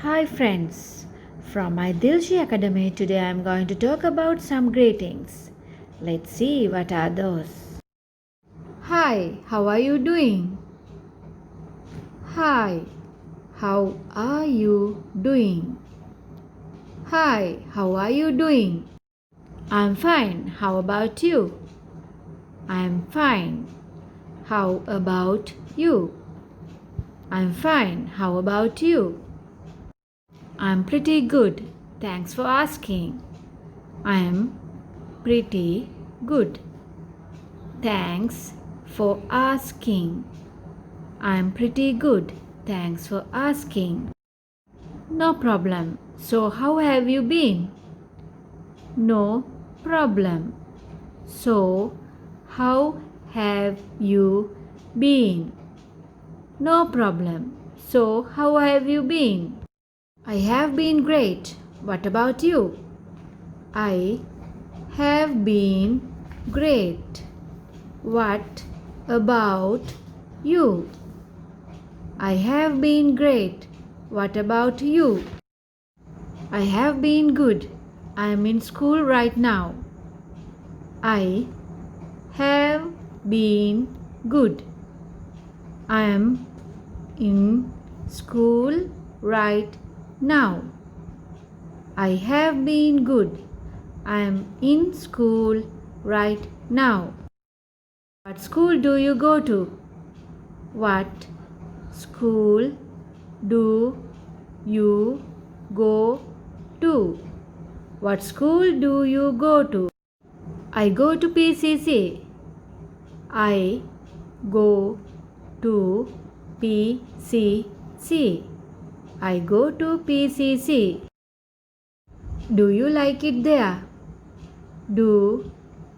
Hi friends, from my Dilshi Academy today I am going to talk about some greetings. Let's see what are those. Hi, how are you doing? Hi, how are you doing? Hi, how are you doing? I'm fine. How about you? I'm fine. How about you? I'm fine. How about you? I'm pretty good. Thanks for asking. I'm pretty good. Thanks for asking. I'm pretty good. Thanks for asking. No problem. So, how have you been? No problem. So, how have you been? No problem. So, how have you been? I have been great. What about you? I have been great. What about you? I have been great. What about you? I have been good. I am in school right now. I have been good. I am in school right now. I have been good. I am in school right now. What school do you go to? What school do you go to? What school do you go to? I go to PCC. I go to PCC. I go to PCC. Do you like it there? Do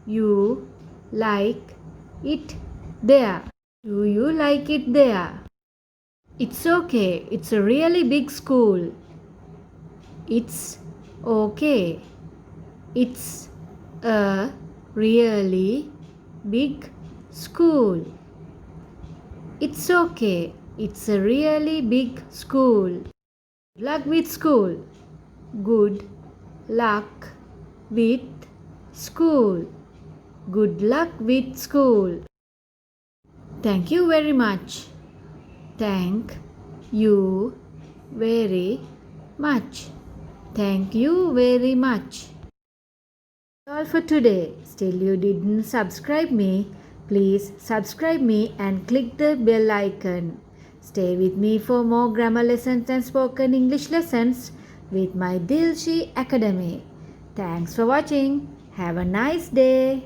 you like it there? Do you like it there? It's okay. It's a really big school. It's okay. It's a really big school. It's okay. It's a really big school. Good luck with school. Good luck with school. Good luck with school. Thank you very much. Thank you very much. Thank you very much. All for today. Still you didn't subscribe me. Please subscribe me and click the bell icon. Stay with me for more grammar lessons and spoken English lessons with my Dilshi Academy. Thanks for watching. Have a nice day.